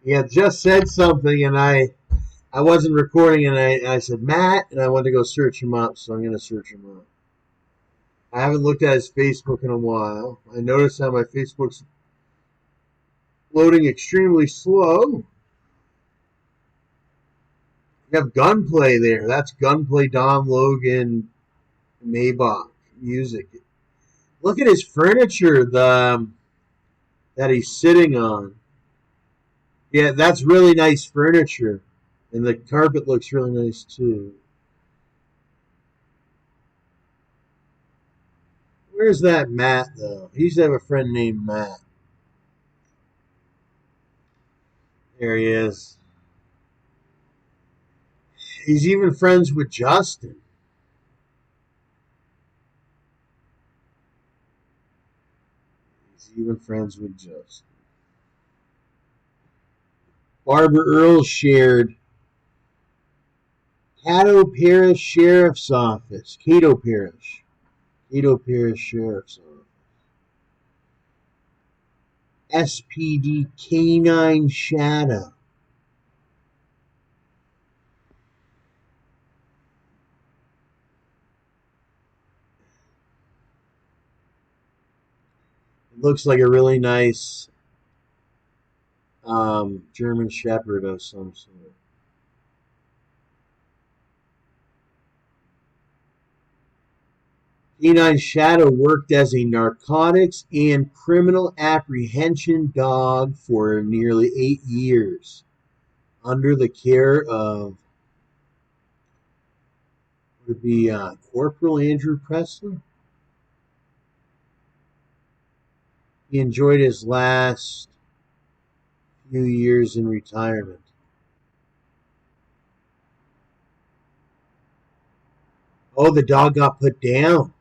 He had just said something, and I wasn't recording, and I said, Matt, and I wanted to go search him up, so I'm going to search him up. I haven't looked at his Facebook in a while. I noticed how my Facebook's loading extremely slow. You have Gunplay there. That's Gunplay Don Logan Maybach music. Look at his furniture that he's sitting on. Yeah, that's really nice furniture. And the carpet looks really nice too. Where's that Matt, though? He used to have a friend named Matt. There he is. He's even friends with Justin. Barbara Earles shared Cato Parish Sheriff's Office. Cato Parish Sheriff's Office. SPD Canine Shadow. It looks like a really nice German Shepherd of some sort. Canine Shadow worked as a narcotics and criminal apprehension dog for nearly 8 years under the care of Corporal Andrew Presley. He enjoyed his last few years in retirement. Oh, the dog got put down.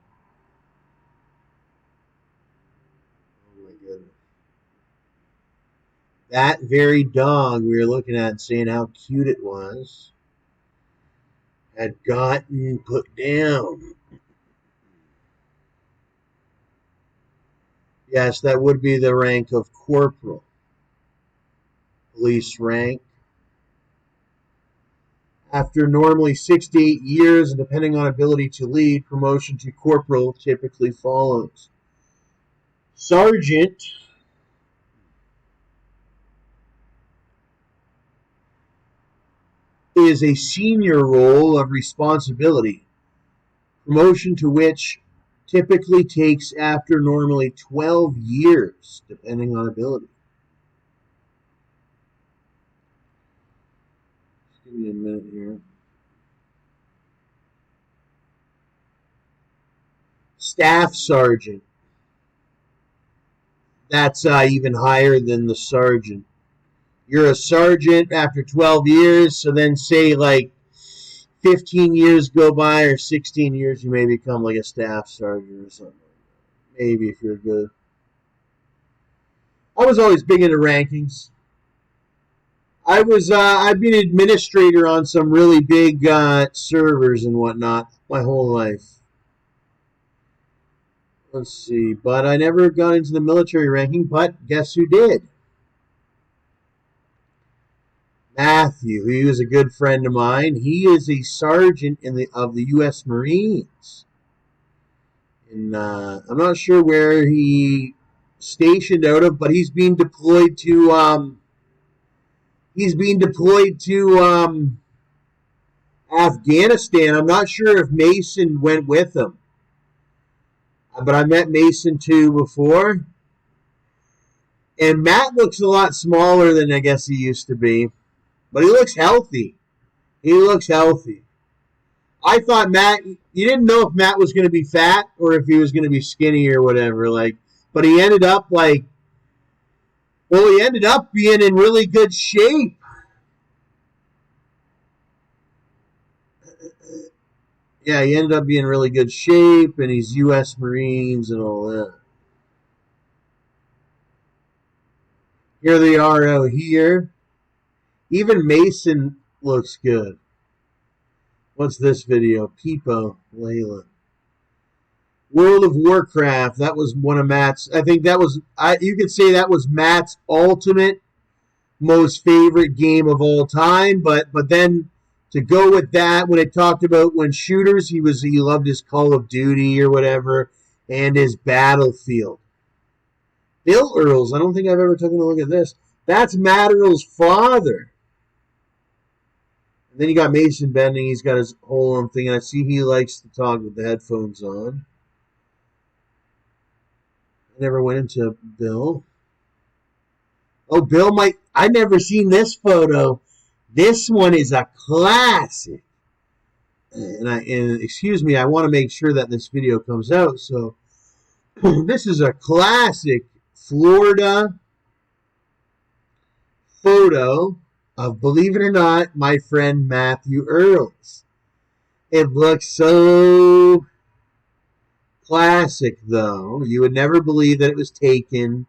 Oh my goodness. That very dog we were looking at and saying how cute it was had gotten put down. Yes, that would be the rank of corporal. Police rank. After normally 6 to 8 years, and depending on ability to lead, promotion to corporal typically follows. Sergeant is a senior role of responsibility, promotion to which typically takes after normally 12 years, depending on ability. Give me a minute here. Staff sergeant. That's even higher than the sergeant. You're a sergeant after 12 years, so then say like 15 years go by or 16 years, you may become like a staff sergeant or something. Maybe if you're good. I was always big into rankings. I've been administrator on some really big servers and whatnot my whole life. Let's see, but I never got into the military ranking, but guess who did? Matthew, he was a good friend of mine. He is a sergeant of the U.S. Marines. And I'm not sure where he stationed out of, but he's being deployed to Afghanistan. I'm not sure if Mason went with him, but I met Mason too before. And Matt looks a lot smaller than I guess he used to be, but he looks healthy. I thought Matt, you didn't know if Matt was going to be fat or if he was going to be skinny or whatever. But he ended up being in really good shape. Yeah, he ended up being in really good shape, and he's U.S. Marines and all that. Here they are out here. Even Mason looks good. What's this video? Peepo, Layla. World of Warcraft. That was one of Matt's. I think that was. You could say that was Matt's ultimate most favorite game of all time. But then to go with that, when it talked about when shooters, he loved his Call of Duty or whatever, and his Battlefield. Bill Earles, I don't think I've ever taken a look at this. That's Matt Earles' father. And then you got Mason Bending. He's got his whole own thing. And I see he likes to talk with the headphones on. I never went into Bill. Oh, Bill might... I've never seen this photo. This one is a classic. And excuse me, I want to make sure that this video comes out. So this is a classic Florida photo of, believe it or not, my friend Matthew Earles. It looks so classic, though. You would never believe that it was taken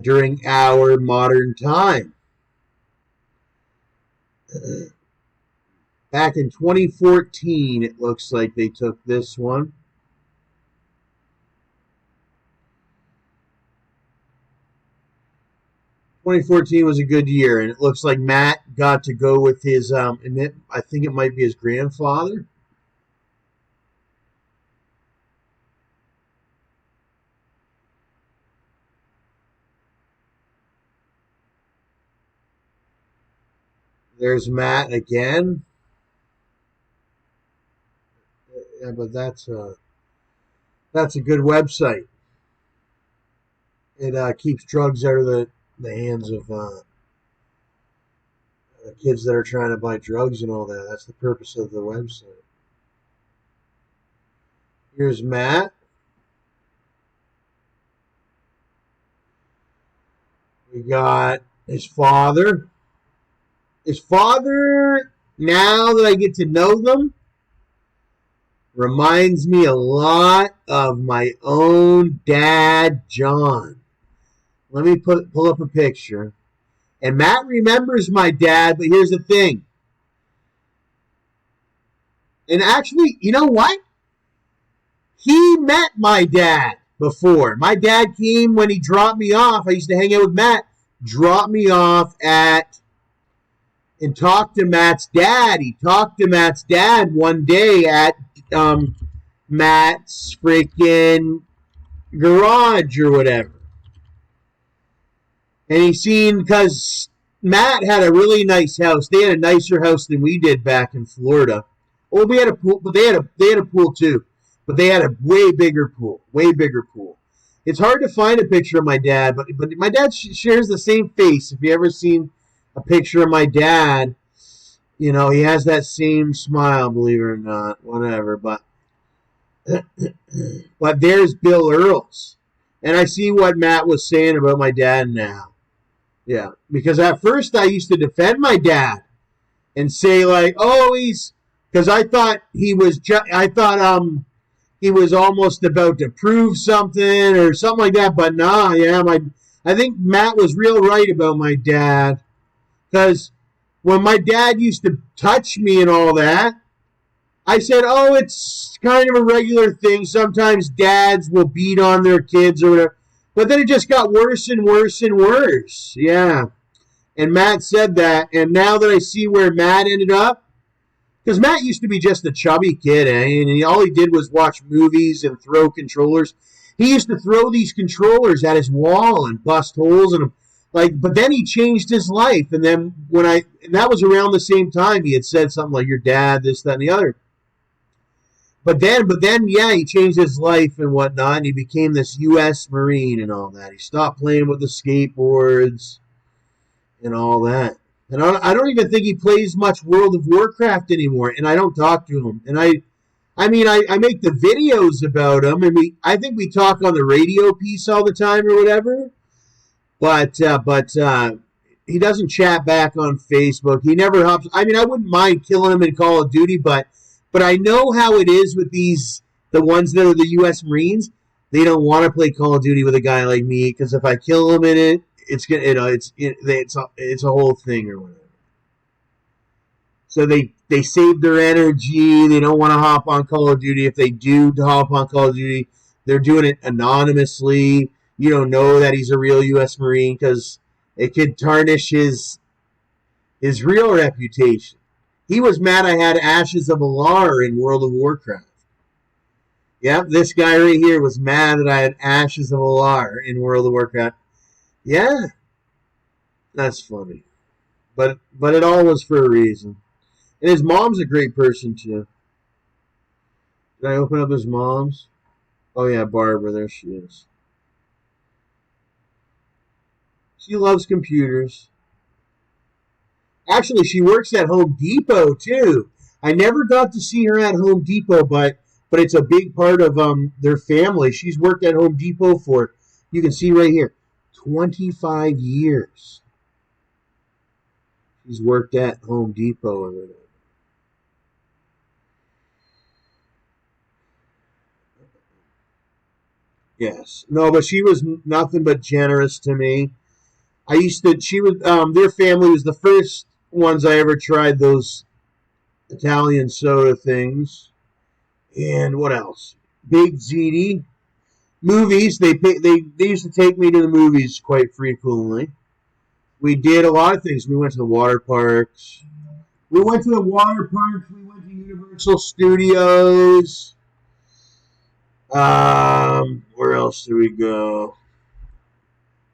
during our modern time. Back in 2014, it looks like they took this one. '14 was a good year, and it looks like Matt got to go with his, I think it might be his grandfather. There's Matt again. Yeah, but that's a good website. It keeps drugs out of the hands of kids that are trying to buy drugs and all that. That's the purpose of the website. Here's Matt. We got his father. His father, now that I get to know them, reminds me a lot of my own dad, John. Let me pull up a picture. And Matt remembers my dad, but here's the thing. And actually, you know what? He met my dad before. My dad came when he dropped me off. I used to hang out with Matt. Dropped me off and talked to Matt's dad. He talked to Matt's dad one day at Matt's freaking garage or whatever. And he seen, because Matt had a really nice house. They had a nicer house than we did back in Florida. Well, we had a pool, but they had a pool too. But they had a way bigger pool. It's hard to find a picture of my dad, but my dad shares the same face. If you ever seen a picture of my dad, you know, he has that same smile, believe it or not, whatever. But there's Bill Earles. And I see what Matt was saying about my dad now. Yeah, because at first I used to defend my dad and say like, oh, because I thought he was he was almost about to prove something or something like that. But nah, yeah, I think Matt was real right about my dad. Because when my dad used to touch me and all that, I said, oh, it's kind of a regular thing. Sometimes dads will beat on their kids or whatever. But then it just got worse and worse and worse. Yeah. And Matt said that. And now that I see where Matt ended up, because Matt used to be just a chubby kid, and all he did was watch movies and throw controllers. He used to throw these controllers at his wall and bust holes in them. But then he changed his life. And then and that was around the same time he had said something like, your dad, this, that, and the other. But then, yeah, he changed his life and whatnot, and he became this U.S. Marine and all that. He stopped playing with the skateboards and all that. And I don't even think he plays much World of Warcraft anymore, and I don't talk to him. And I make the videos about him, and I think we talk on the radio piece all the time or whatever. But he doesn't chat back on Facebook. He never hops. I mean, I wouldn't mind killing him in Call of Duty, but I know how it is with the ones that are the U.S. Marines. They don't want to play Call of Duty with a guy like me because if I kill him in it, it's a whole thing or whatever. So they save their energy. They don't want to hop on Call of Duty. If they do hop on Call of Duty, they're doing it anonymously. You don't know that he's a real U.S. Marine because It could tarnish his real reputation. He was mad I had Ashes of Alar in World of Warcraft. Yep, this guy right here was mad that I had Ashes of Alar in World of Warcraft. Yeah, that's funny. But it all was for a reason. And his mom's a great person too. Did I open up his mom's? Oh yeah, Barbara, there she is. She loves computers. Actually, she works at Home Depot too. I never got to see her at Home Depot, but it's a big part of their family. She's worked at Home Depot for, you can see right here, 25 years. She's worked at Home Depot over there. Yes. No, but she was nothing but generous to me. She was, their family was the first ones I ever tried those Italian soda things. And what else? Big ZD. Movies. They used to take me to the movies quite frequently. We did a lot of things. We went to the water parks. We went to Universal Studios. Where else did we go?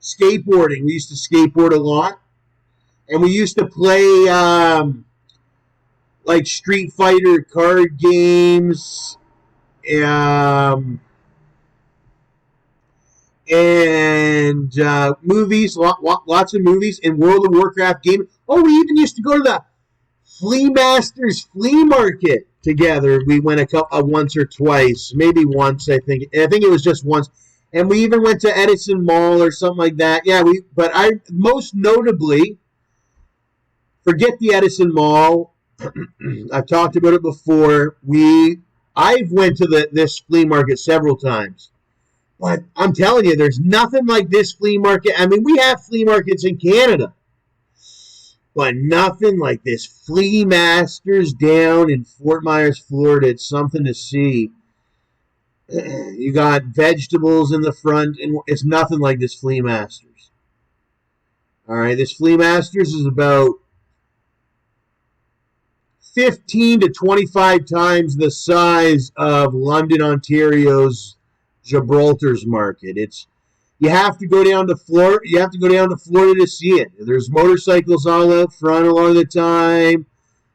Skateboarding. We used to skateboard a lot. And we used to play like Street Fighter card games. And movies, lots of movies, and World of Warcraft games. Oh, we even used to go to the Flea Masters flea market together. We went once or twice, maybe once. I think it was just once, and we even went to Edison Mall or something like that. Yeah, but I most notably forget the Edison Mall. I've talked about it before. I've went to this flea market several times. But I'm telling you, there's nothing like this flea market. I mean, we have flea markets in Canada, but nothing like this Flea Masters down in Fort Myers, Florida. It's something to see. You got vegetables in the front, and it's nothing like this Flea Masters. All right, this Flea Masters is about 15 to 25 times the size of London, Ontario's Gibraltar's market. You have to go down to Florida. You have to go down to Florida to see it. There's motorcycles all out front a lot of the time.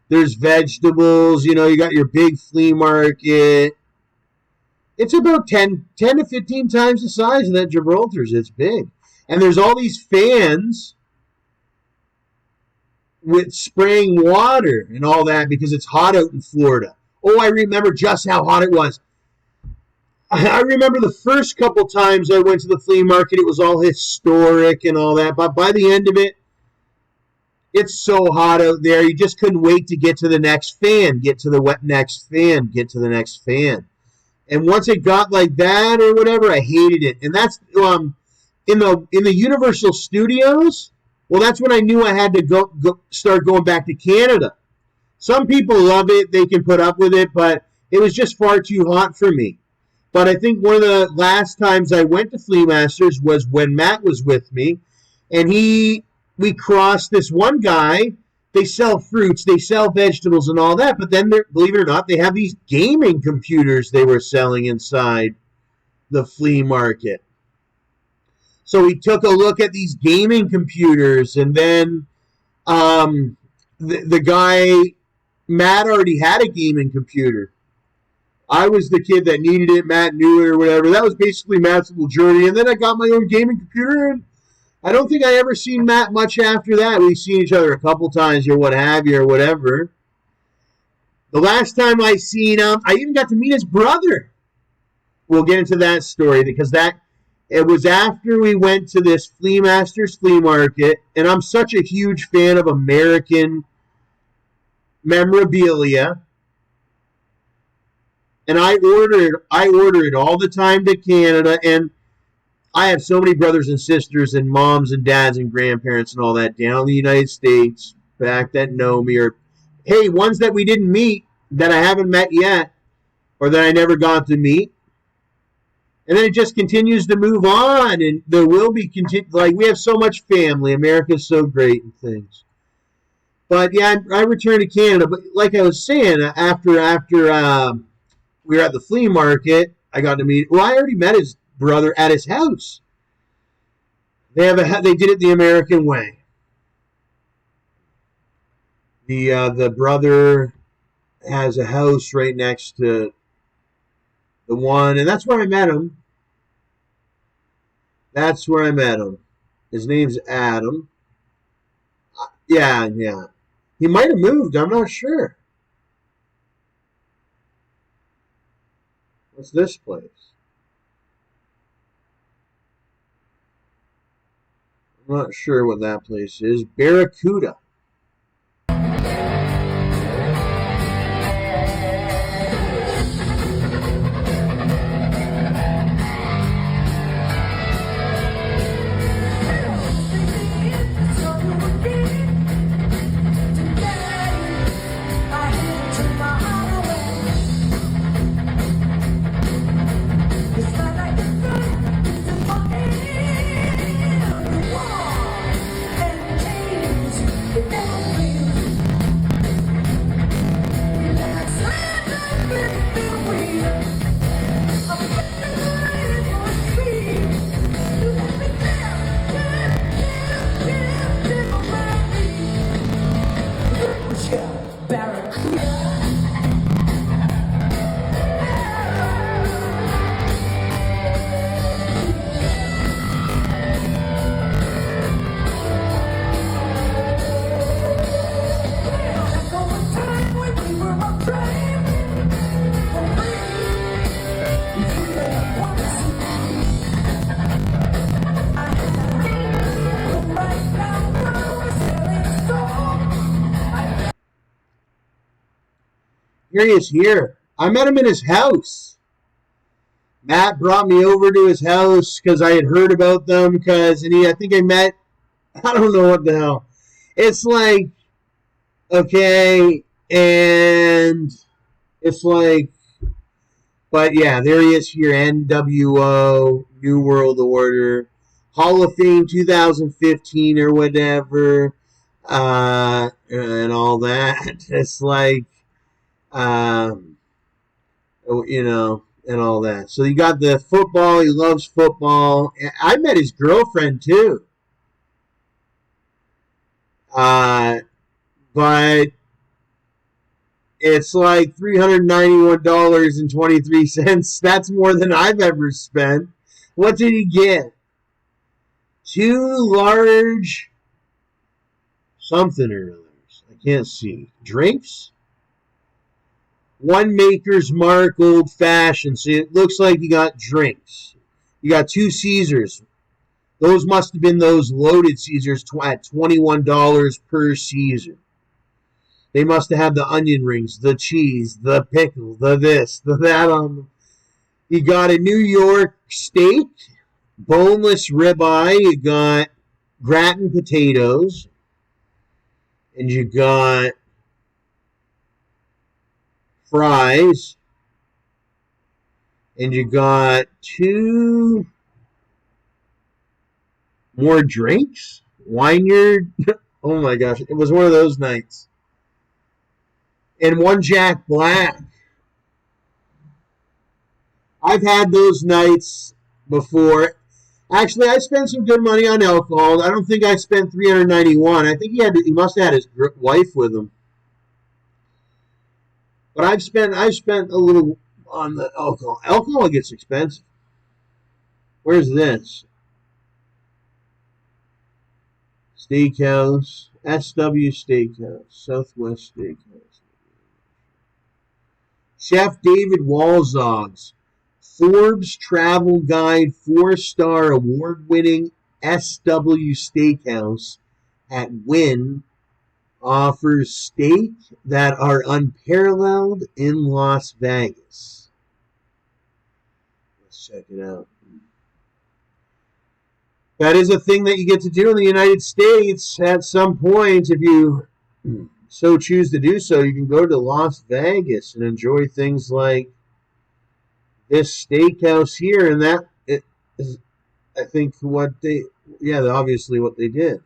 There's vegetables. You got your big flea market. It's about 10 to 15 times the size of that Gibraltar's. It's big. And there's all these fans with spraying water and all that because it's hot out in Florida. Oh, I remember just how hot it was. I remember the first couple times I went to the flea market, it was all historic and all that. But by the end of it, it's so hot out there, you just couldn't wait to get to the next fan, get to the next fan. And once it got like that or whatever, I hated it. And that's in the Universal Studios. Well, that's when I knew I had to start going back to Canada. Some people love it; they can put up with it, but it was just far too hot for me. But I think one of the last times I went to Flea Masters was when Matt was with me, and we crossed this one guy. They sell fruits, they sell vegetables and all that, but then, believe it or not, they have these gaming computers they were selling inside the flea market. So we took a look at these gaming computers, and then the guy, Matt, already had a gaming computer. I was the kid that needed it. Matt knew it or whatever. That was basically Matt's little journey. And then I got my own gaming computer, and I don't think I ever seen Matt much after that. We've seen each other a couple times or what have you or whatever. The last time I seen him, I even got to meet his brother. We'll get into that story because it was after we went to this Flea Masters flea market, and I'm such a huge fan of American memorabilia. And I order it all the time to Canada, and I have so many brothers and sisters and moms and dads and grandparents and all that down in the United States back that know me, or hey, ones that we didn't meet that I haven't met yet or that I never got to meet. And then it just continues to move on, and there will be like we have so much family. America's so great and things. But yeah, I returned to Canada. But like I was saying, after we were at the flea market, I got to meet. Well, I already met his brother at his house. They did it the American way. The brother has a house right next to the one, and that's where I met him. That's where I met him. His name's Adam. Yeah. He might have moved. I'm not sure. What's this place? I'm not sure what that place is. Barracuda. Here he is here. I met him in his house. Matt brought me over to his house because I had heard about them. I don't know what the hell. It's like, okay, and it's like, but yeah, there he is here. NWO, New World Order, Hall of Fame 2015 or whatever, and all that. It's like, and all that. So you got the football. He loves football. I met his girlfriend too. But it's like $391.23. That's more than I've ever spent. What did he get? 2 large something or others. I can't see. Drinks? 1 Maker's Mark Old Fashioned. So it looks like you got drinks. You got 2 Caesars. Those must have been those loaded Caesars at $21 per Caesar. They must have had the onion rings, the cheese, the pickle, the this, the that on them. You got a New York steak, boneless ribeye. You got gratin potatoes. And you got fries, and you got 2 more drinks. Wineyard. Oh my gosh, it was one of those nights. And 1 Jack Black. I've had those nights before. Actually, I spent some good money on alcohol. I don't think I spent $391. I think he must have had his wife with him. But I've spent a little on the alcohol. Alcohol gets expensive. Where's this? Steakhouse. SW Steakhouse. Southwest Steakhouse. Chef David Walzog's Forbes Travel Guide 4-star award-winning SW Steakhouse at Wynn offers steak that are unparalleled in Las Vegas. Let's check it out. That is a thing that you get to do in the United States at some point. If you so choose to do so, you can go to Las Vegas and enjoy things like this steakhouse here, and that is, I think, what they, yeah, obviously what they did.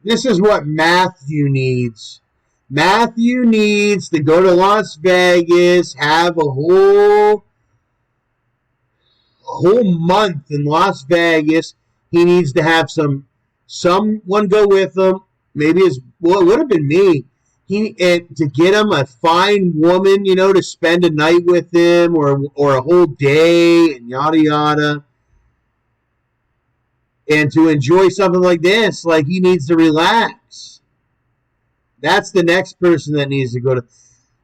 This is what Matthew needs. Matthew needs to go to Las Vegas, have a whole month in Las Vegas. He needs to have someone go with him. Maybe it would have been me. To get him a fine woman, to spend a night with him or a whole day and yada yada. And to enjoy something like this, like he needs to relax. That's the next person that needs to go to.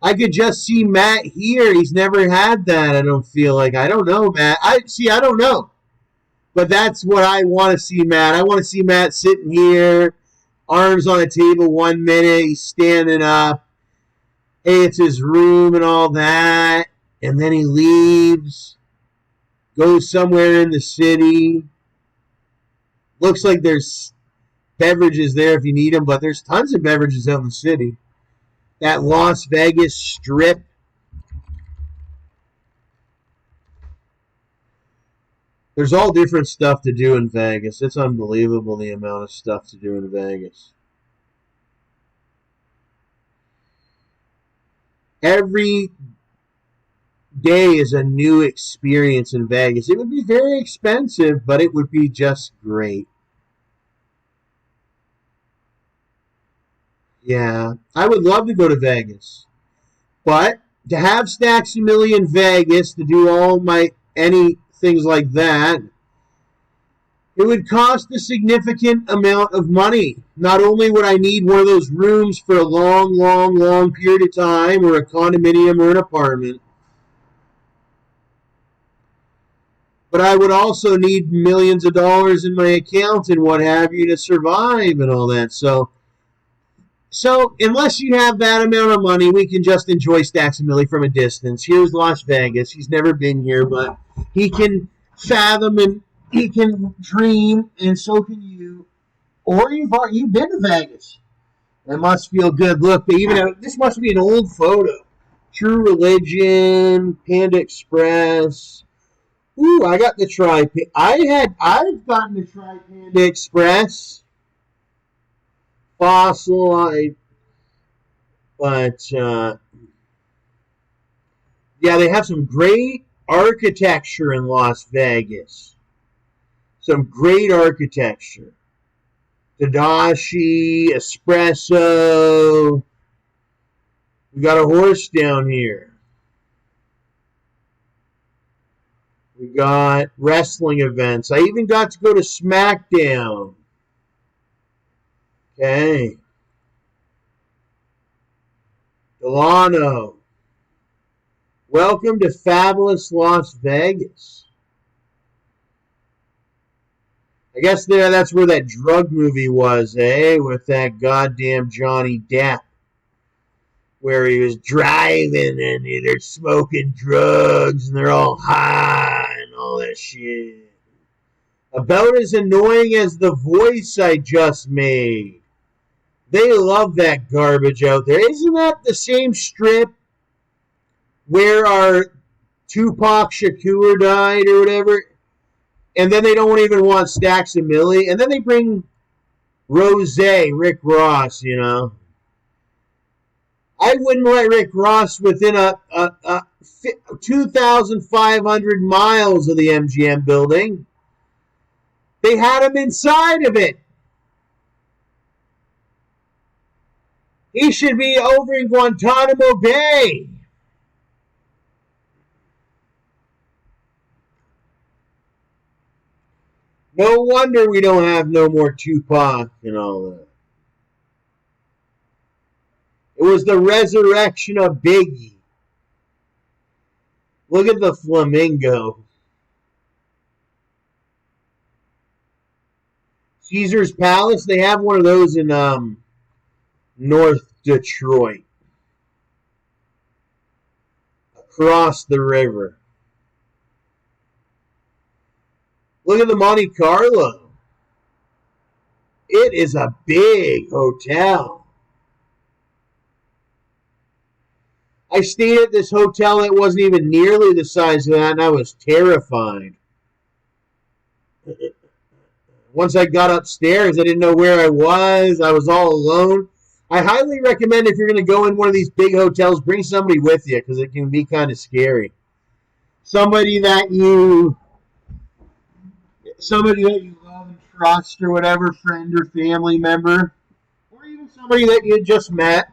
I could just see Matt here. He's never had that. I don't feel like. I don't know, Matt. I don't know. But that's what I want to see, Matt. I want to see Matt sitting here, arms on a table 1 minute. He's standing up. Hey, it's his room and all that. And then he leaves, goes somewhere in the city. Looks like there's beverages there if you need them, but there's tons of beverages out in the city. That Las Vegas Strip. There's all different stuff to do in Vegas. It's unbelievable the amount of stuff to do in Vegas. Every day is a new experience in Vegas. It would be very expensive, but it would be just great. Yeah, I would love to go to Vegas. But to have StacksAMilli in Vegas to do any things like that, it would cost a significant amount of money. Not only would I need one of those rooms for a long, long, long period of time, or a condominium or an apartment, but I would also need millions of dollars in my account and what have you to survive and all that. So unless you have that amount of money, we can just enjoy StacksAMilli from a distance. Here's Las Vegas. He's never been here, but he can fathom and he can dream, and so can you. Or you've been to Vegas. That must feel good. Look, this must be an old photo. True Religion, Panda Express. Ooh, I got to try. I've gotten to try Panda Express. Fossil, but yeah, they have some great architecture in Las Vegas. Some great architecture. Tadashi, Espresso. We got a horse down here. We got wrestling events. I even got to go to SmackDown. Okay. Delano. Welcome to fabulous Las Vegas. I guess that's where that drug movie was, eh? With that goddamn Johnny Depp. Where he was driving and they're smoking drugs and they're all high and all that shit. About as annoying as the voice I just made. They love that garbage out there. Isn't that the same strip where our Tupac Shakur died or whatever? And then they don't even want StacksAMilli. And then they bring Rose, Rick Ross, you know. I wouldn't let Rick Ross within a 2,500 miles of the MGM building. They had him inside of it. He should be over in Guantanamo Bay. No wonder we don't have no more Tupac and all that. It was the resurrection of Biggie. Look at the flamingo. Caesar's Palace, they have one of those in North Detroit. Across the river. Look at the Monte Carlo. It is a big hotel. I stayed at this hotel that wasn't even nearly the size of that, and I was terrified. Once I got upstairs, I didn't know where I was. I was all alone. I highly recommend if you're going to go in one of these big hotels, bring somebody with you because it can be kind of scary. Somebody that you love and trust or whatever, friend or family member, or even somebody that you just met.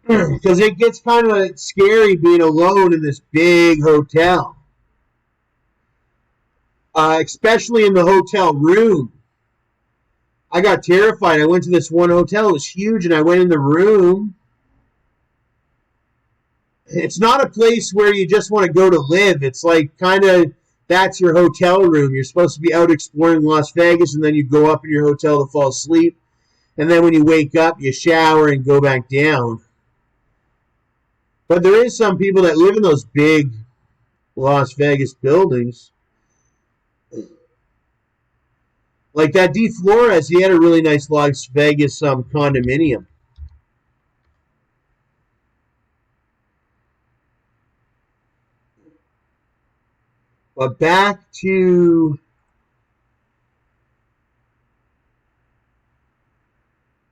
Because it gets kind of scary being alone in this big hotel. Especially in the hotel room. I got terrified. I went to this one hotel. It was huge, and I went in the room. It's not a place where you just want to go to live. It's like kind of that's your hotel room. You're supposed to be out exploring Las Vegas, and then you go up in your hotel to fall asleep. And then when you wake up, you shower and go back down. But there is some people that live in those big Las Vegas buildings. Like that D. Flores, he had a really nice Las Vegas condominium. But back to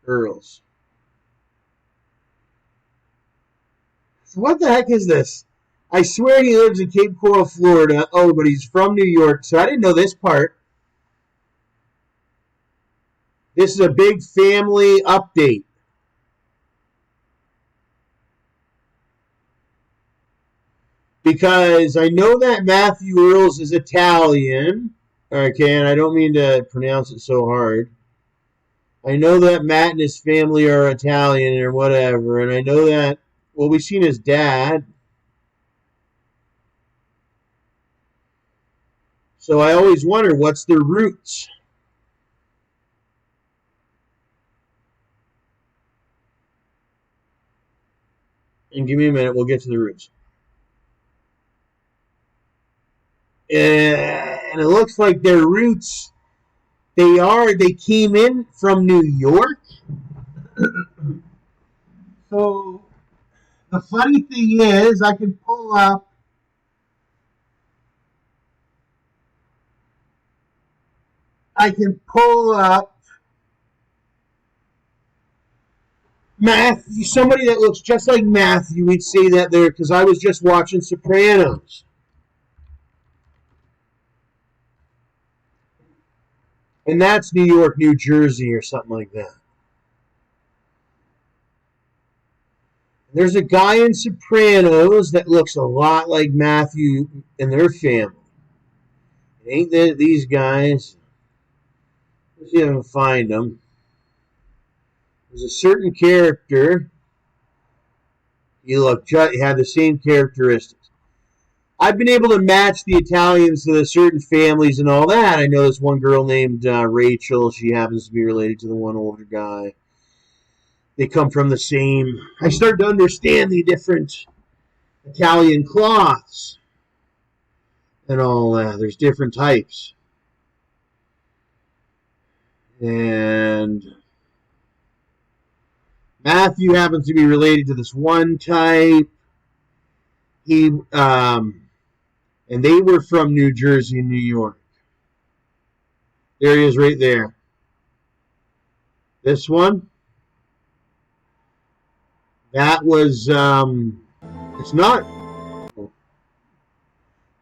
Earles. So what the heck is this? I swear he lives in Cape Coral, Florida. Oh, but he's from New York, so I didn't know this part. This is a big family update. Because I know that Matthew Earles is Italian. Okay, and I don't mean to pronounce it so hard. I know that Matt and his family are Italian or whatever, and I know that, well, we've seen his dad. So I always wonder, what's their roots? And give me a minute, we'll get to the roots. And it looks like their roots, they came in from New York. So the funny thing is, I can pull up Matthew, somebody that looks just like Matthew. We'd say that there because I was just watching Sopranos. And that's New York, New Jersey, or something like that. There's a guy in Sopranos that looks a lot like Matthew and their family. Ain't that these guys? Let's see if I can find them. There's a certain character. He had the same characteristics. I've been able to match the Italians to the certain families and all that. I know there's one girl named Rachel. She happens to be related to the one older guy. They come from the same. I started to understand the different Italian cloths. and all that. There's different types. And Matthew happens to be related to this one type. And they were from New Jersey and New York. There he is right there. This one, that was, it's not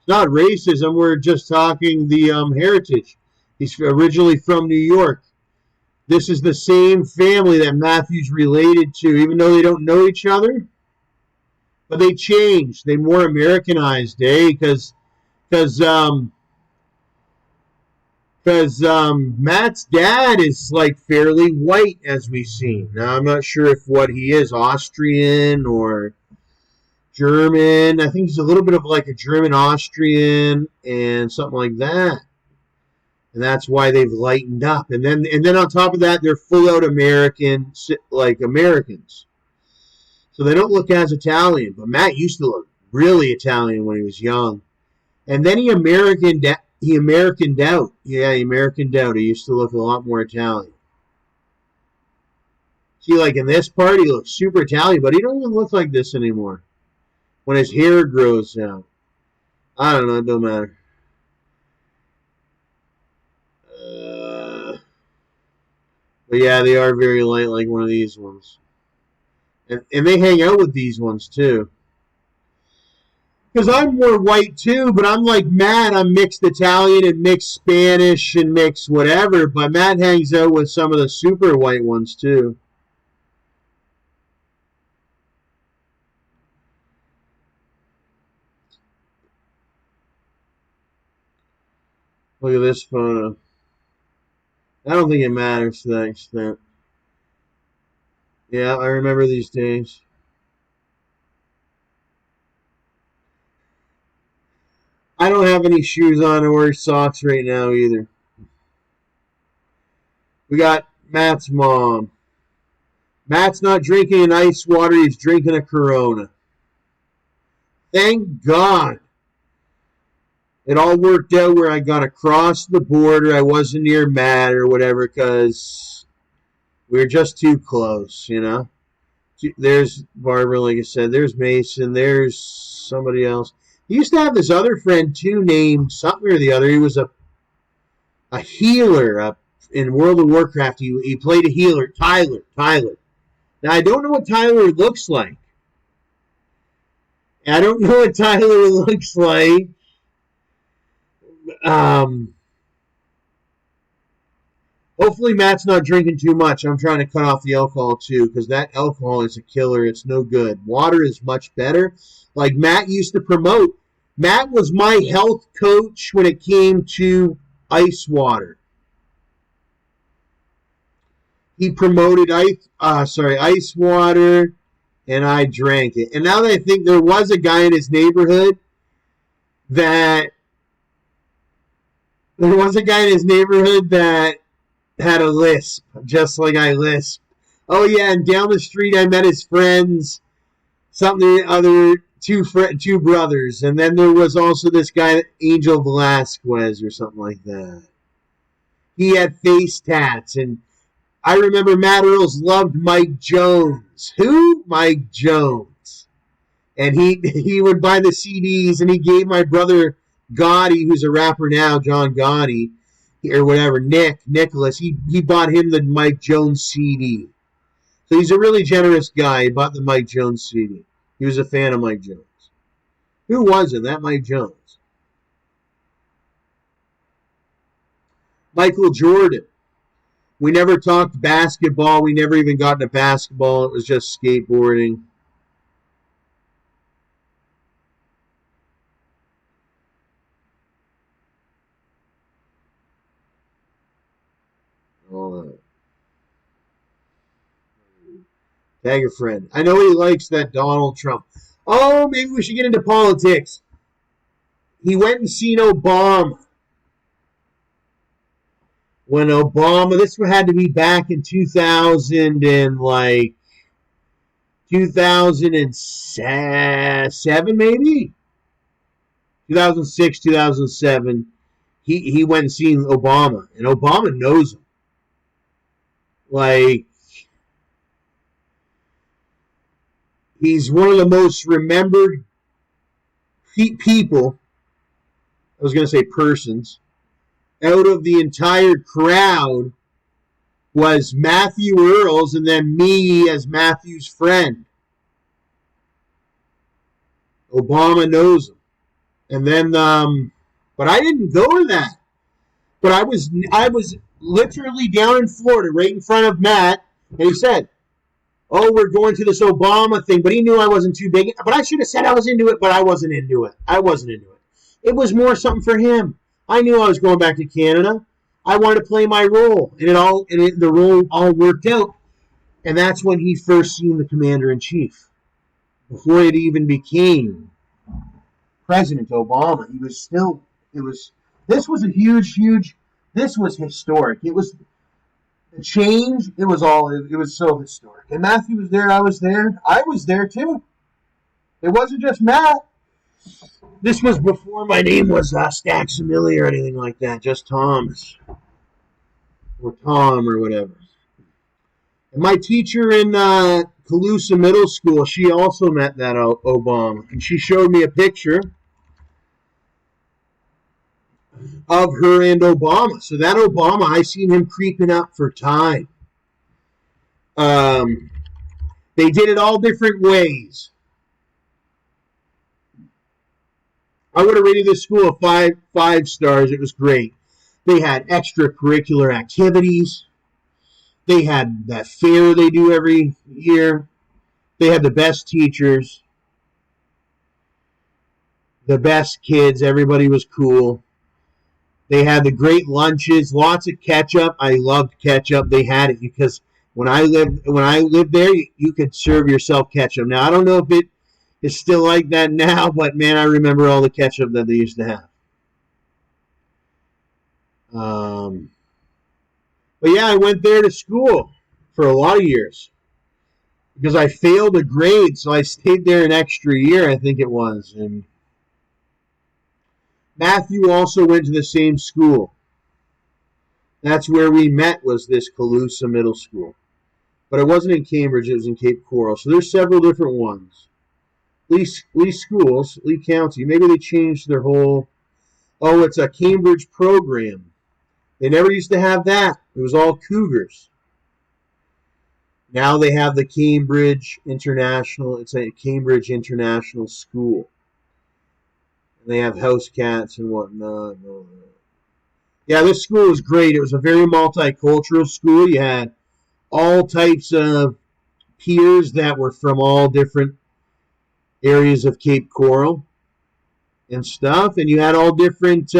racism. We're just talking the heritage. He's originally from New York. This is the same family that Matthew's related to, even though they don't know each other. But they changed. They more Americanized, Because Matt's dad is like fairly white, as we've seen. Now I'm not sure if what he is, Austrian or German. I think he's a little bit of like a German Austrian and something like that. And that's why they've lightened up. And then on top of that, they're full out American, like Americans. So they don't look as Italian. But Matt used to look really Italian when he was young. And then he Americaned out. Yeah, he Americaned out. He used to look a lot more Italian. See, like in this part, he looks super Italian, but he don't even look like this anymore. When his hair grows out. I don't know, it don't matter. But yeah, they are very light, like one of these ones. And they hang out with these ones, too. Because I'm more white, too, but I'm like Matt. I'm mixed Italian and mixed Spanish and mixed whatever. But Matt hangs out with some of the super white ones, too. Look at this photo. I don't think it matters to that extent. Yeah, I remember these days. I don't have any shoes on or socks right now either. We got Matt's mom. Matt's not drinking an ice water, he's drinking a Corona. Thank God. It all worked out where I got across the border. I wasn't near Matt or whatever because we were just too close, There's Barbara, like I said. There's Mason. There's somebody else. He used to have this other friend, too, named something or the other. He was a healer in World of Warcraft. He played a healer, Tyler. Now, I don't know what Tyler looks like. Hopefully Matt's not drinking too much. I'm trying to cut off the alcohol too, because that alcohol is a killer. It's no good. Water is much better. Like Matt used to promote. Matt was my health coach when it came to ice water. He promoted ice water, and I drank it. And now that I think, there was a guy in his neighborhood that had a lisp, just like I lisp. Oh yeah, and down the street I met his friends, two brothers, and then there was also this guy, Angel Velasquez or something like that. He had face tats, and I remember Matt Earles loved Mike Jones. Who? Mike Jones. And he would buy the CDs, and he gave my brother Gotti, who's a rapper now, John Gotti, or whatever, Nicholas, he bought him the Mike Jones CD. So he's a really generous guy. He bought the Mike Jones CD. He was a fan of Mike Jones. Who wasn't? That Mike Jones. Michael Jordan. We never talked basketball. We never even got into basketball. It was just skateboarding. Tag a friend. I know he likes that Donald Trump. Oh, maybe we should get into politics. He went and seen Obama. When Obama, this had to be back in 2007 maybe? 2006, 2007. He went and seen Obama, and Obama knows him. Like, he's one of the most remembered people. I was going to say persons. Out of the entire crowd was Matthew Earles, and then me as Matthew's friend. Obama knows him. And then, but I didn't go to that. But I was literally down in Florida, right in front of Matt, and he said, "Oh, we're going to this Obama thing," but he knew I wasn't too big. But I should have said I was into it, but I wasn't into it. I wasn't into it. It was more something for him. I knew I was going back to Canada. I wanted to play my role, and the role all worked out. And that's when he first seen the commander in chief. Before it even became President Obama, he was still. It was. This was a huge. This was historic. It was the change. It was all. It was so historic. And Matthew was there. I was there. I was there too. It wasn't just Matt. This was before my name was StacksAMilli or anything like that. Just Thomas or Tom or whatever. And my teacher in Calusa Middle School, she also met that Obama, and she showed me a picture of her and Obama. So that Obama, I seen him creeping up for time. They did it all different ways. I would have rated this school a five stars. It was great. They had extracurricular activities. They had that fair they do every year. They had the best teachers, the best kids. Everybody was cool. They had the great lunches, lots of ketchup. I loved ketchup. They had it because when I lived there, you could serve yourself ketchup. Now I don't know if it is still like that now, but man, I remember all the ketchup that they used to have. But yeah, I went there to school for a lot of years because I failed a grade, so I stayed there an extra year, I think it was. And Matthew also went to the same school. That's where we met, was this Calusa Middle School. But it wasn't in Cambridge, it was in Cape Coral. So there's several different ones. Lee schools, Lee County, maybe they changed their whole... Oh, it's a Cambridge program. They never used to have that. It was all Cougars. Now they have the Cambridge International. It's a Cambridge International School. And they have house cats and whatnot. Yeah, this school was great. It was a very multicultural school. You had all types of peers that were from all different areas of Cape Coral and stuff. And you had all different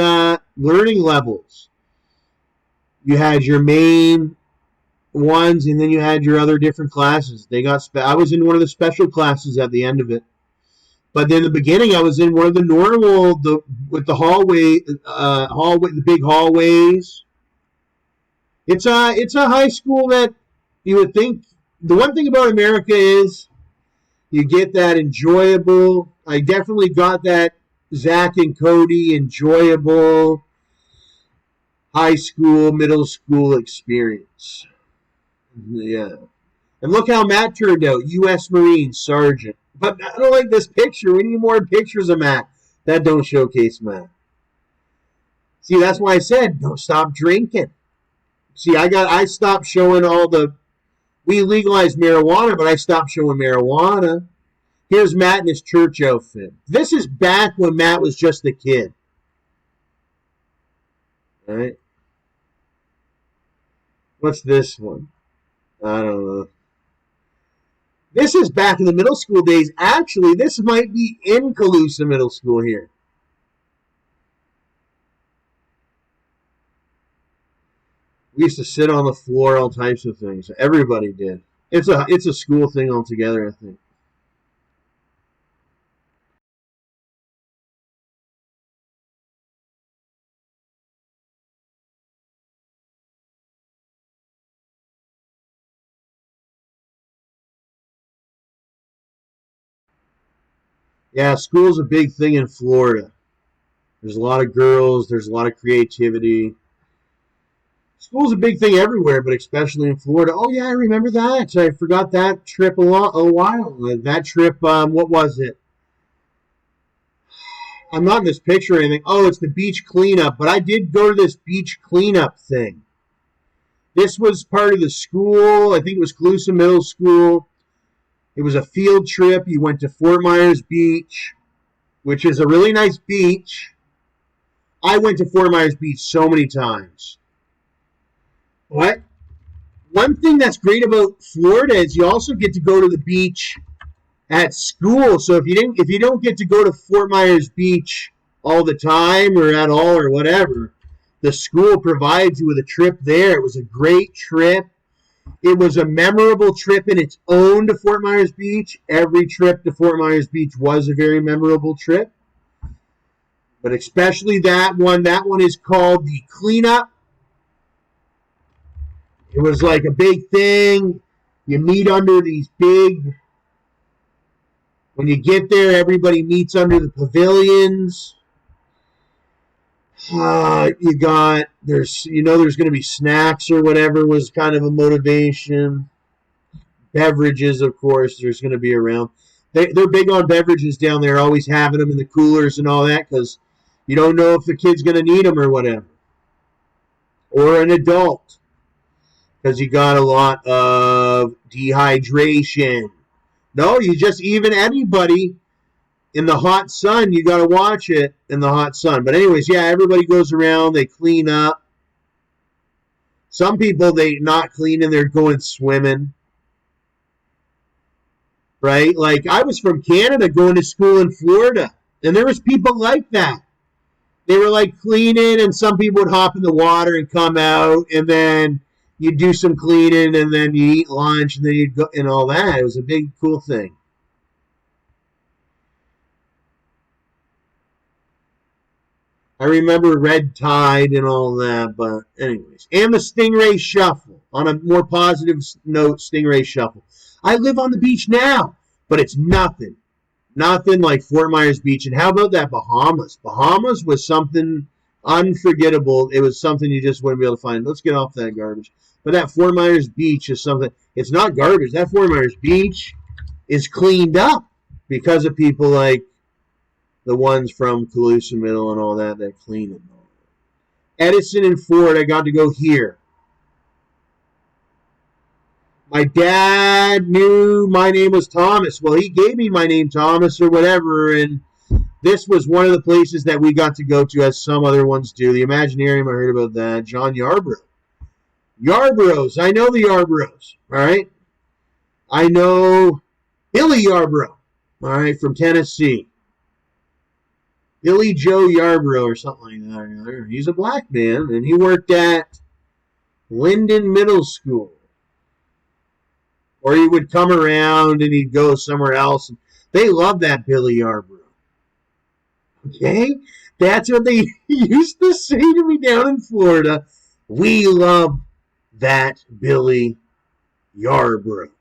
learning levels. You had your main ones, and then you had your other different classes. I was in one of the special classes at the end of it. But in the beginning, I was in one of the normal, with the the big hallways. It's a high school that you would think. The one thing about America is you get that enjoyable. I definitely got that Zach and Cody enjoyable high school, middle school experience. Yeah. And look how Matt turned out, U.S. Marine Sergeant. But I don't like this picture. We need more pictures of Matt that don't showcase Matt. See, that's why I said don't stop drinking. See, I stopped showing we legalized marijuana, but I stopped showing marijuana. Here's Matt in his church outfit. This is back when Matt was just a kid. All right. What's this one? I don't know. This is back in the middle school days. Actually, this might be in Calusa Middle School here. We used to sit on the floor, all types of things. Everybody did. It's a school thing altogether, I think. Yeah, school's a big thing in Florida. There's a lot of girls. There's a lot of creativity. School's a big thing everywhere, but especially in Florida. Oh, yeah, I remember that. I forgot that trip a while. That trip, what was it? I'm not in this picture or anything. Oh, it's the beach cleanup. But I did go to this beach cleanup thing. This was part of the school. I think it was Calusa Middle School. It was a field trip. You went to Fort Myers Beach, which is a really nice beach. I went to Fort Myers Beach so many times. What? One thing that's great about Florida is you also get to go to the beach at school. So if you don't get to go to Fort Myers Beach all the time or at all or whatever, the school provides you with a trip there. It was a great trip. It was a memorable trip in its own to Fort Myers Beach. Every trip to Fort Myers Beach was a very memorable trip. But especially that one. That one is called the cleanup. It was like a big thing. You meet under these big... When you get there, everybody meets under the pavilions. There's going to be snacks or whatever was kind of a motivation. Beverages, of course, there's going to be around. They're big on beverages down there, always having them in the coolers and all that, because you don't know if the kid's going to need them or whatever. Or an adult, because you got a lot of dehydration. No, even anybody in the hot sun, you got to watch it in the hot sun. But anyways, yeah, everybody goes around, they clean up. Some people, they not cleaning, they're going swimming. Right? Like, I was from Canada going to school in Florida, and there was people like that. They were like cleaning, and some people would hop in the water and come out, and then you do some cleaning, and then you eat lunch, and then you go and all that. It was a big, cool thing. I remember Red Tide and all that, but anyways. And the Stingray Shuffle. On a more positive note, Stingray Shuffle. I live on the beach now, but it's nothing. Nothing like Fort Myers Beach. And how about that Bahamas? Bahamas was something unforgettable. It was something you just wouldn't be able to find. Let's get off that garbage. But that Fort Myers Beach is something. It's not garbage. That Fort Myers Beach is cleaned up because of people like the ones from Calusa Middle and all that clean it. Edison and Ford, I got to go here. My dad knew my name was Thomas. Well, he gave me my name Thomas or whatever, and this was one of the places that we got to go to, as some other ones do. The Imaginarium, I heard about that. John Yarbrough. Yarbroughs. I know the Yarbroughs. All right. I know Billy Yarbrough. All right, from Tennessee. Billy Joe Yarbrough or something like that. He's a black man, and he worked at Linden Middle School. Or he would come around and he'd go somewhere else. They love that Billy Yarbrough. Okay? That's what they used to say to me down in Florida. We love that Billy Yarbrough.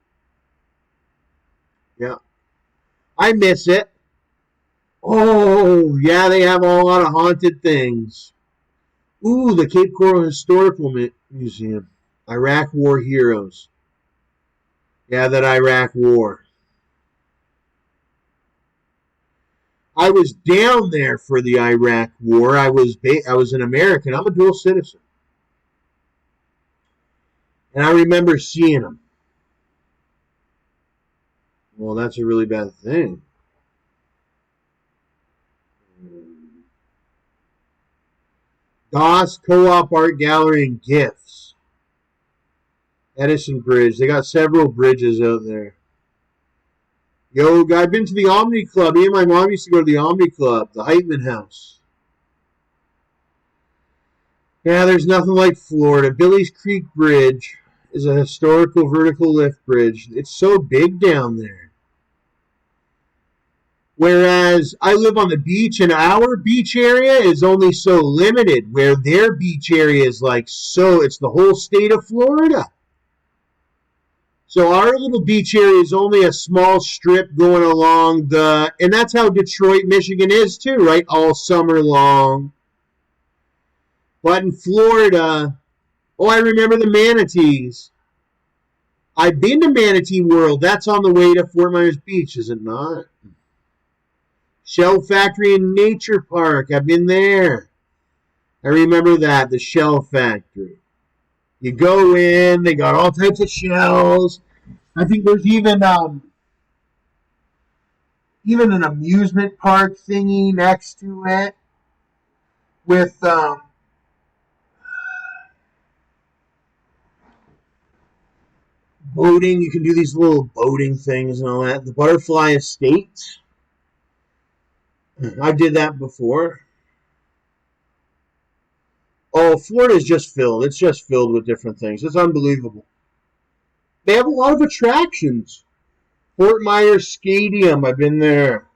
Yeah. I miss it. Oh, yeah, they have a lot of haunted things. Ooh, the Cape Coral Historical Museum. Iraq War Heroes. Yeah, that Iraq War. I was down there for the Iraq War. I was an American. I'm a dual citizen. And I remember seeing them. Well, that's a really bad thing. Goss Co-op Art Gallery and Gifts. Edison Bridge. They got several bridges out there. Yo, I've been to the Omni Club. Me and my mom used to go to the Omni Club, the Heitman House. Yeah, there's nothing like Florida. Billy's Creek Bridge is a historical vertical lift bridge. It's so big down there. Whereas I live on the beach, and our beach area is only so limited, where their beach area is like so, it's the whole state of Florida. So our little beach area is only a small strip going along and that's how Detroit, Michigan is too, right? All summer long. But in Florida, oh, I remember the manatees. I've been to Manatee World. That's on the way to Fort Myers Beach, is it not? Shell Factory and Nature Park. I've been there. I remember that, the Shell Factory. You go in, they got all types of shells. I think there's even an amusement park thingy next to it with boating. You can do these little boating things and all that. The Butterfly Estate. I did that before. Oh, Florida's just filled. It's just filled with different things. It's unbelievable. They have a lot of attractions. Fort Myers Stadium. I've been there.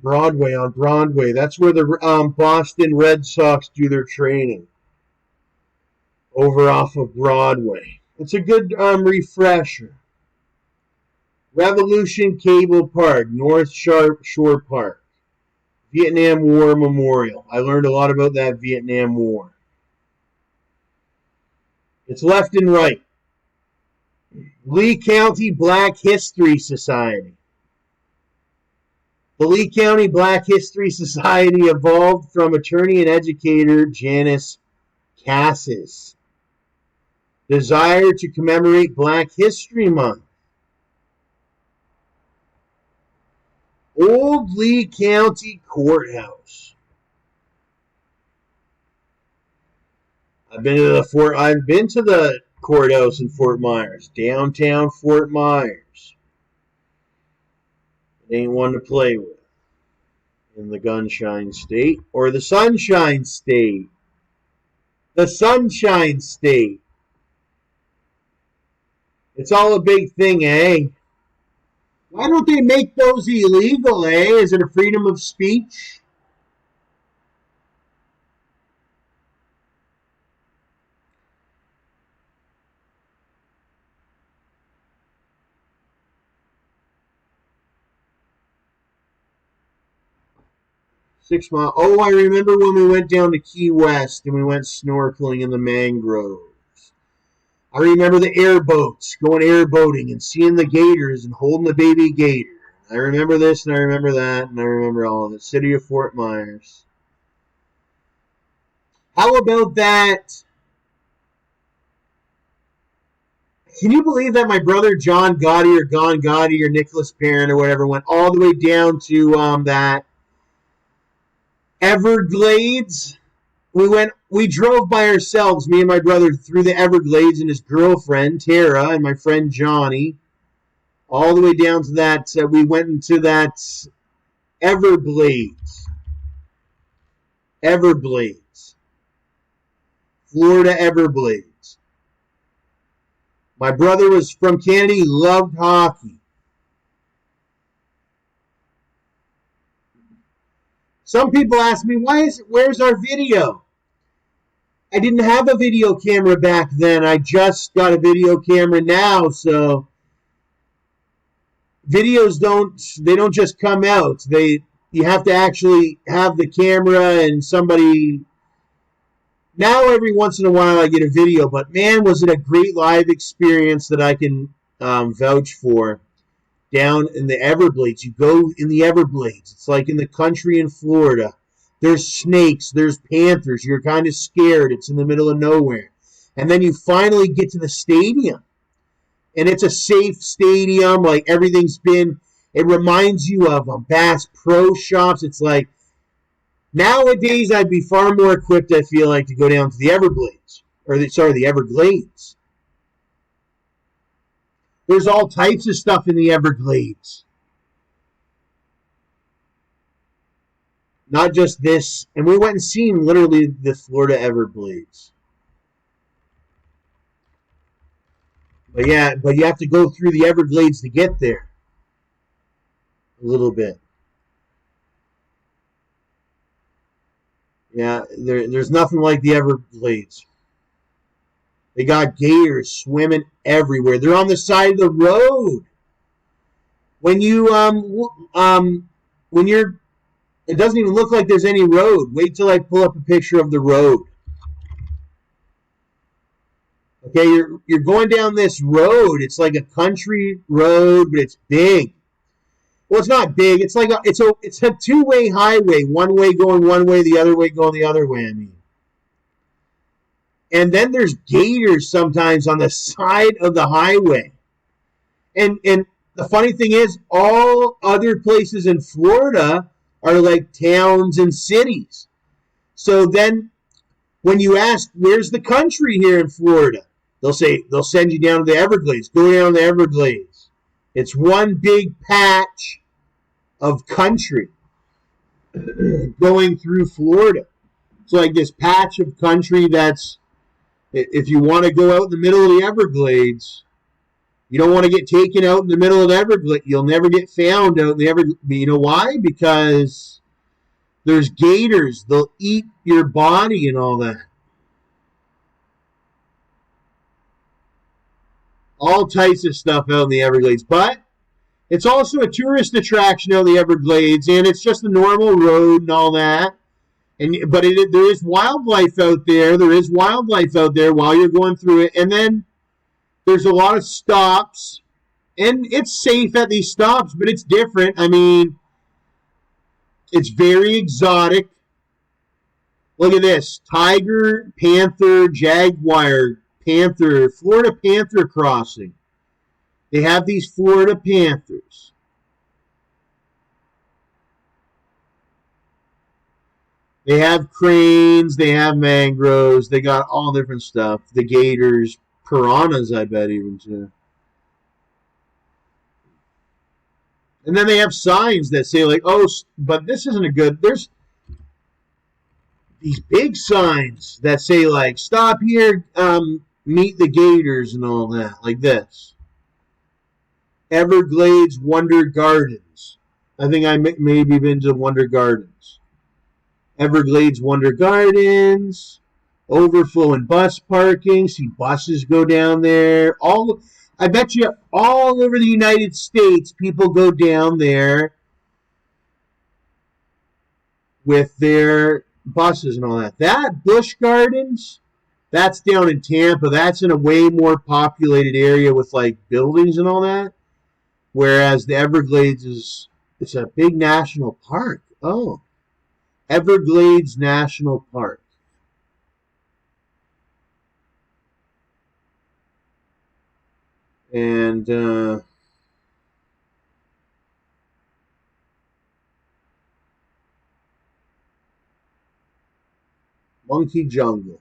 On Broadway. That's where the Boston Red Sox do their training. Over off of Broadway. It's a good refresher. Revolution Cable Park, North Shore Park, Vietnam War Memorial. I learned a lot about that Vietnam War. It's left and right. Lee County Black History Society. The Lee County Black History Society evolved from attorney and educator Janice Cassis' desire to commemorate Black History Month. Old Lee County Courthouse. I've been to the courthouse in Fort Myers, downtown Fort Myers. It ain't one to play with in the Gunshine State or the Sunshine State. The Sunshine State. It's all a big thing, eh? Why don't they make those illegal, eh? Is it a freedom of speech? $6 Oh, I remember when we went down to Key West and we went snorkeling in the mangroves. I remember the airboats, going airboating and seeing the gators and holding the baby gator. I remember this and I remember that and I remember all of it. City of Fort Myers. How about that? Can you believe that my brother John Gotti or Nicholas Perrin or whatever went all the way down to that Everglades? We drove by ourselves, me and my brother, through the Everglades and his girlfriend, Tara, and my friend Johnny, all the way down to that, we went into that Everglades. Florida Everglades. My brother was from Canada, he loved hockey. Some people ask me, where's our video? I didn't have a video camera back then. I just got a video camera now, so videos don't just come out. You have to actually have the camera and somebody. Now every once in a while I get a video, but man, was it a great live experience that I can vouch for. Down in the Everglades. You go in the Everglades. It's like in the country in Florida. There's snakes. There's panthers. You're kind of scared. It's in the middle of nowhere. And then you finally get to the stadium. And it's a safe stadium. Like everything's been. It reminds you of Bass Pro Shops. It's like nowadays I'd be far more equipped, I feel like, to go down to the Everglades. The Everglades. There's all types of stuff in the Everglades. Not just this. And we went and seen literally the Florida Everglades. But yeah, you have to go through the Everglades to get there. A little bit. Yeah, there's nothing like the Everglades. They got gators swimming everywhere. They're on the side of the road. When you when you're, it doesn't even look like there's any road. Wait till I pull up a picture of the road. Okay, you're going down this road. It's like a country road, but it's big. Well, it's not big. It's like it's a two-way highway. One way going one way, the other way going the other way. I mean, and then there's gators sometimes on the side of the highway. And the funny thing is, all other places in Florida are like towns and cities. So then, when you ask, "Where's the country here in Florida?" They'll send you down to the Everglades. Go down to the Everglades. It's one big patch of country going through Florida. It's like this patch of country that's, if you want to go out in the middle of the Everglades, you don't want to get taken out in the middle of the Everglades. You'll never get found out in the Everglades. You know why? Because there's gators. They'll eat your body and all that. All types of stuff out in the Everglades. But it's also a tourist attraction out in the Everglades, and it's just a normal road and all that. But there is wildlife out there. There is wildlife out there while you're going through it. And then there's a lot of stops. And it's safe at these stops, but it's different. I mean, it's very exotic. Look at this. Tiger, panther, jaguar, panther, Florida panther crossing. They have these Florida panthers. They have cranes, they have mangroves, they got all different stuff. The gators, piranhas, I bet even too. And then they have signs that say like, "Oh, but this isn't a good." There's these big signs that say like, "Stop here, meet the gators," and all that, like this. Everglades Wonder Gardens. I think I maybe been to Wonder Gardens. Everglades Wonder Gardens. Overflowing bus parking. See buses go down there. I bet you all over the United States, people go down there with their buses and all that. That Busch Gardens, that's down in Tampa. That's in a way more populated area with like buildings and all that. Whereas the Everglades it's a big national park. Oh, Everglades National Park. And Monkey Jungle.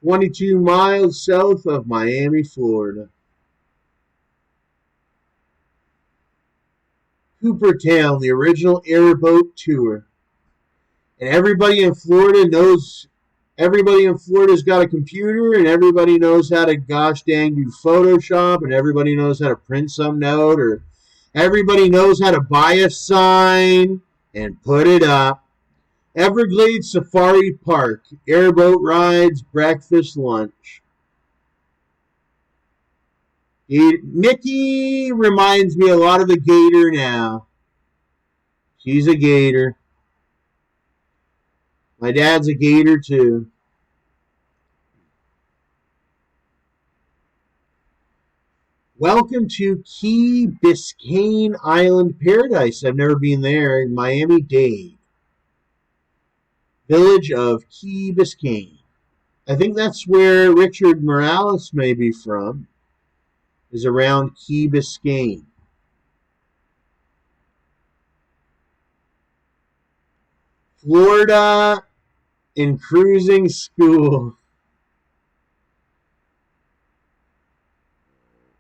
22 miles south of Miami, Florida. Coopertown, the original airboat tour. And everybody in Florida knows, everybody in Florida's got a computer, and everybody knows how to gosh dang do Photoshop, and everybody knows how to print something out, or everybody knows how to buy a sign and put it up. Everglades Safari Park, airboat rides, breakfast, lunch. Nikki reminds me a lot of a gator now. She's a gator. My dad's a gator too. Welcome to Key Biscayne Island Paradise. I've never been there. Miami-Dade. Village of Key Biscayne. I think that's where Richard Morales may be from. Is around Key Biscayne. Florida in cruising school.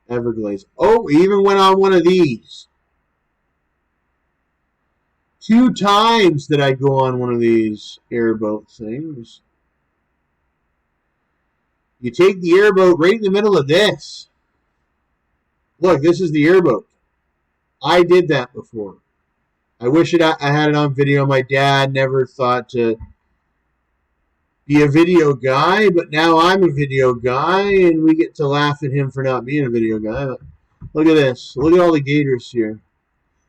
Everglades. Oh, even went on one of these. 2 times did I go on one of these airboat things. You take the airboat right in the middle of this. Look, this is the airboat. I did that before. I wish I had it on video. My dad never thought to be a video guy, but now I'm a video guy, and we get to laugh at him for not being a video guy. But look at this. Look at all the gators here.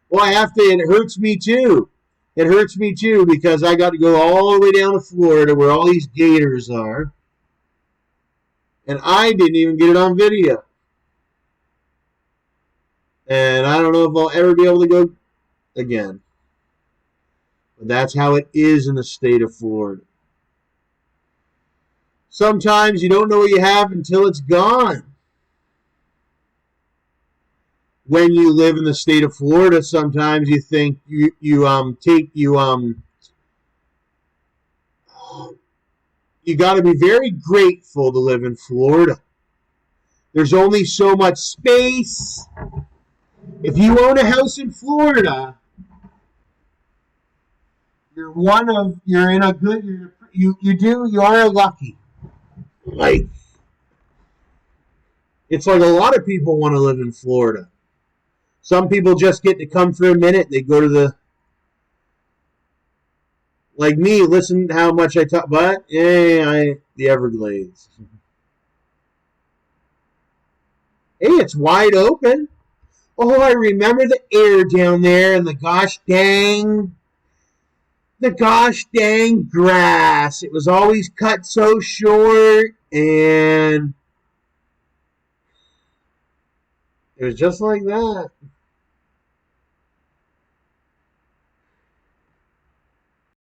Well, I have to, and it hurts me too. It hurts me too because I got to go all the way down to Florida where all these gators are. And I didn't even get it on video. And I don't know if I'll ever be able to go again. But that's how it is in the state of Florida. Sometimes you don't know what you have until it's gone. When you live in the state of Florida, sometimes you think you got to be very grateful to live in Florida. There's only so much space. If you own a house in Florida, you are lucky. Like, it's like a lot of people want to live in Florida. Some people just get to come for a minute. They go to like me, listen to how much I talk, but the Everglades. Hey, it's wide open. Oh, I remember the air down there and the gosh dang grass. It was always cut so short, and it was just like that.